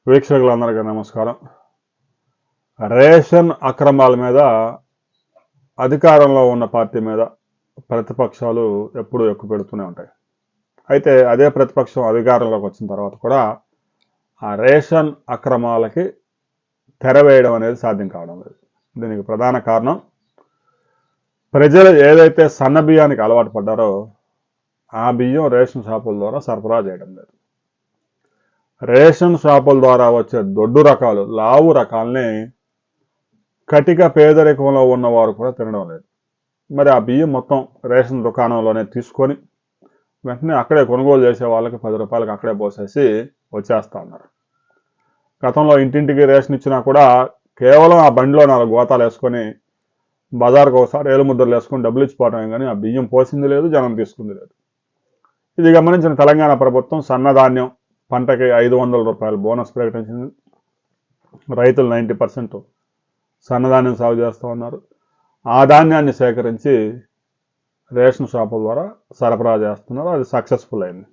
వీక్షకులందరికీ నమస్కారం. రేషన్ అక్రమాల మీద అధికారంలో ఉన్న పార్టీ మీద ప్రతిపక్షాలు ఎప్పుడూ ఎక్కువ పెడుతూనే ఉంటాయి. అయితే అదే ప్రతిపక్షం అధికారంలోకి వచ్చిన తర్వాత కూడా ఆ రేషన్ అక్రమాలకి తెరవేయడం అనేది సాధ్యం కావడం లేదు. దీనికి ప్రధాన కారణం ప్రజలు ఏదైతే సన్న బియ్యానికి అలవాటు పడ్డారో ఆ బియ్యం రేషన్ షాపుల ద్వారా సరఫరా చేయడం లేదు. రేషన్ షాపుల ద్వారా వచ్చే దొడ్డు రకాలు, లావు రకాలని కటిక పేదరికంలో ఉన్నవారు కూడా తినడం లేదు. మరి ఆ బియ్యం మొత్తం రేషన్ దుకాణంలోనే తీసుకొని వెంటనే అక్కడే కొనుగోలు చేసే వాళ్ళకి 10 రూపాయలకి అక్కడే పోసేసి వచ్చేస్తా ఉన్నారు. గతంలో ఇంటింటికి రేషన్ ఇచ్చినా కూడా కేవలం ఆ బండిలో 4 గోతాలు వేసుకొని బజార్కు ఒకసారి ఏలుముద్రలు వేసుకొని డబ్బులు ఇచ్చిపోవటమే కానీ ఆ బియ్యం పోసింది లేదు, జనం తీసుకుంది లేదు. ఇది గమనించిన తెలంగాణ ప్రభుత్వం సన్నధాన్యం పంటకి 500 రూపాయలు బోనస్ ప్రకటించింది. రైతులు 90% సన్నధాన్యం సాగు చేస్తూ ఉన్నారు. ఆ ధాన్యాన్ని సేకరించి రేషన్ షాపుల ద్వారా సరఫరా చేస్తున్నారు. అది సక్సెస్ఫుల్ అయింది.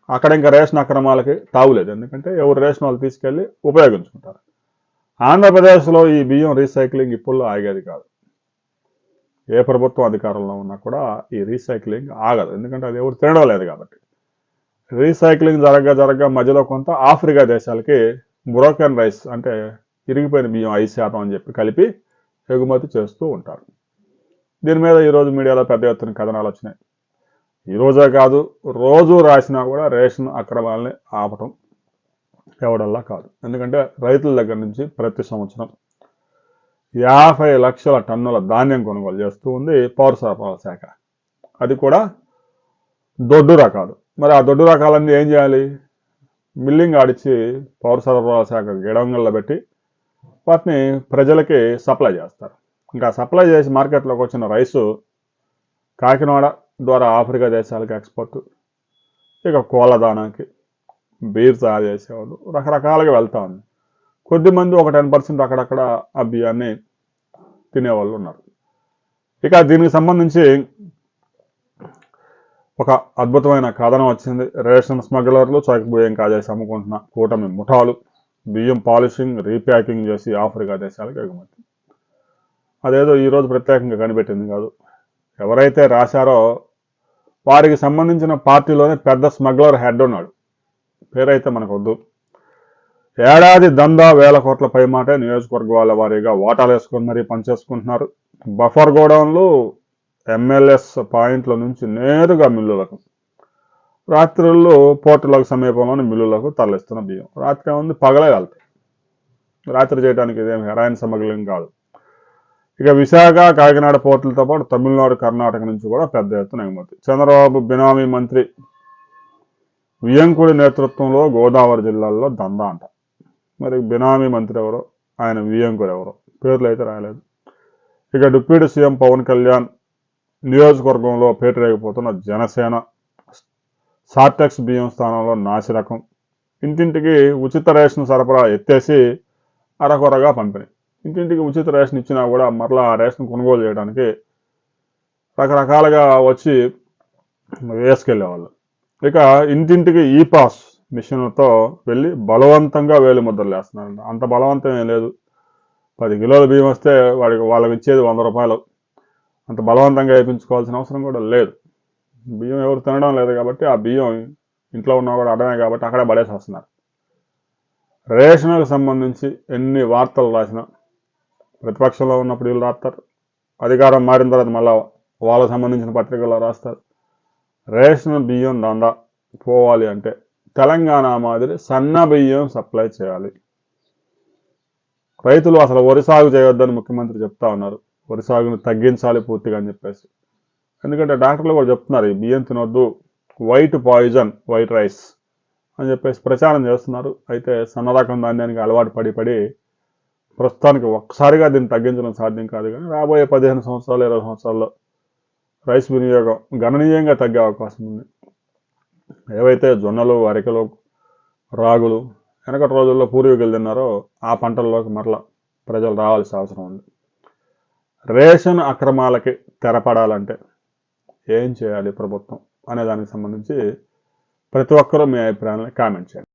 అక్కడ ఇంకా రేషన్ అక్రమాలకి తావులేదు. ఎందుకంటే ఎవరు రేషన్ వాళ్ళు తీసుకెళ్ళి ఉపయోగించుకుంటారు. ఆంధ్రప్రదేశ్లో ఈ బియ్యం రీసైక్లింగ్ ఇప్పుడు ఆగేది కాదు. ఏ ప్రభుత్వం అధికారంలో ఉన్నా కూడా ఈ రీసైక్లింగ్ ఆగదు. ఎందుకంటే అది ఎవరు తినడం లేదు కాబట్టి. రీసైక్లింగ్ జరగగా మధ్యలో కొంత ఆఫ్రికా దేశాలకి బ్రోకెన్ రైస్ అంటే ఇరిగిపోయిన బియ్యం 5% అని చెప్పి కలిపి ఎగుమతి చేస్తూ ఉంటారు. దీని మీద ఈరోజు మీడియాలో పెద్ద ఎత్తున కథనాలు వచ్చినాయి. ఈరోజే కాదు, రోజు రాసినా కూడా రేషన్ అక్రమాలని ఆపటం ఎవడల్లా కాదు. ఎందుకంటే రైతుల దగ్గర నుంచి ప్రతి సంవత్సరం 50 లక్షల టన్నుల ధాన్యం కొనుగోలు చేస్తూ ఉంది పౌర సరఫరాల శాఖ. అది కూడా దొడ్డు రకాలు. మరి ఆ దొడ్డు రకాలన్నీ ఏం చేయాలి? మిల్లింగ్ ఆడిచ్చి పౌర సరఫరాల శాఖ గిడంగుల్లో పెట్టి వాటిని ప్రజలకి సప్లై చేస్తారు. ఇంకా సప్లై చేసి మార్కెట్లోకి వచ్చిన రైసు కాకినాడ ద్వారా ఆఫ్రికా దేశాలకు ఎక్స్పోర్ట్, ఇక కోళ్ళదానాకి, బీర్ తయారు చేసేవాళ్ళు రకరకాలుగా వెళ్తూ ఉంది. కొద్దిమంది ఒక 10% అక్కడక్కడ ఆ బియ్యాన్ని తినేవాళ్ళు ఉన్నారు. ఇక దీనికి సంబంధించి ఒక అద్భుతమైన కథనం వచ్చింది. రేషన్ స్మగ్లర్లు చౌక బియ్యం కాజేసి అమ్ముకుంటున్న కూటమి ముఠాలు బియ్యం పాలిషింగ్, రీప్యాకింగ్ చేసి ఆఫ్రికా దేశాలకు ఎగుమతి. అదేదో ఈరోజు ప్రత్యేకంగా కనిపెట్టింది కాదు. ఎవరైతే రాశారో వారికి సంబంధించిన పార్టీలోనే పెద్ద స్మగ్లర్ హెడ్ ఉన్నాడు. పేరైతే మనకు వద్దు. ఏడాది దందా 1000 కోట్ల పైమాటే నియోజకవర్గాల వారీగా వాటాలు వేసుకొని మరీ పనిచేసుకుంటున్నారు. బఫర్ గోడౌన్లు ఎంఎల్ఎస్ పాయింట్ల నుంచి నేరుగా మిల్లులకు, రాత్రుల్లో పోర్టులకు సమీపంలోని మిల్లులకు తరలిస్తున్న బియ్యం. రాత్రి ఉంది, పగలే వెళ్తాయి. రాత్రి చేయడానికి ఇదేం హెరాయిన్ స్మగ్లింగ్ కాదు. ఇక విశాఖ, కాకినాడ పోర్టులతో పాటు తమిళనాడు, కర్ణాటక నుంచి కూడా పెద్ద ఎత్తున ఎగుమతి. చంద్రబాబు బినామీ మంత్రి వియ్యంకుడి నేతృత్వంలో గోదావరి జిల్లాల్లో దందా అంట. మరి బినామీ మంత్రి ఎవరో, ఆయన వియ్యంకుడు ఎవరో, పేర్లు అయితే రాయలేదు. ఇక డిప్యూటీ సీఎం పవన్ కళ్యాణ్ నియోజకవర్గంలో పేటరేగిపోతున్న జనసేన సార్టెక్స్ బియ్యం స్థానంలో నాసిరకం. ఇంటింటికి ఉచిత రేషన్ సరఫరా ఎత్తేసి అరకొరగా పంపిణీ. ఇంటింటికి ఉచిత రేషన్ ఇచ్చినా కూడా మరలా ఆ రేషన్ కొనుగోలు చేయడానికి రకరకాలుగా వచ్చి వేసుకెళ్ళేవాళ్ళు. ఇక ఇంటింటికి ఈ పాస్ మిషన్లతో వెళ్ళి బలవంతంగా వేలిముద్రలు వేస్తున్నారు. అంత బలవంతం ఏం లేదు. 10 కిలోల బియ్యం వస్తే వాళ్ళకి ఇచ్చేది 100 రూపాయలు. అంత బలవంతంగా వేయించుకోవాల్సిన అవసరం కూడా లేదు. బియ్యం ఎవరు తినడం లేదు కాబట్టి ఆ బియ్యం ఇంట్లో ఉన్నా కూడా అడమే కాబట్టి అక్కడే పడేసి వస్తున్నారు. రేషన్కు సంబంధించి ఎన్ని వార్తలు రాసినా ప్రతిపక్షంలో ఉన్నప్పుడు వీళ్ళు రాస్తారు, అధికారం మారిన తర్వాత మళ్ళీ వాళ్ళకు సంబంధించిన పత్రికల్లో రాస్తారు. రేషన్ బియ్యం దందా పోవాలి అంటే తెలంగాణ మాదిరి సన్న బియ్యం సప్లై చేయాలి. రైతులు అసలు వరి సాగు చేయొద్దని ముఖ్యమంత్రి చెప్తా ఉన్నారు. వరి సాగును తగ్గించాలి పూర్తిగా అని చెప్పేసి. ఎందుకంటే డాక్టర్లు కూడా చెప్తున్నారు ఈ బియ్యం తినొద్దు, వైట్ పాయిజన్, వైట్ రైస్ అని చెప్పేసి ప్రచారం చేస్తున్నారు. అయితే సన్న రకం ధాన్యానికి అలవాటు పడి ప్రస్తుతానికి ఒక్కసారిగా దీన్ని తగ్గించడం సాధ్యం కాదు. కానీ రాబోయే 15 సంవత్సరాలు 20 సంవత్సరాల్లో రైస్ వినియోగం గణనీయంగా తగ్గే అవకాశం ఉంది. ఏవైతే జొన్నలు, అరికెలు, రాగులు వెనకటి రోజుల్లో పూర్వీకులు తిన్నారో ఆ పంటల్లోకి మరలా ప్రజలు రావాల్సిన అవసరం ఉంది. రేషన్ అక్రమాలకి తెరపడాలంటే ఏం చేయాలి ప్రభుత్వం అనే దానికి సంబంధించి ప్రతి ఒక్కరూ మీ అభిప్రాయాన్ని కామెంట్ చేయండి.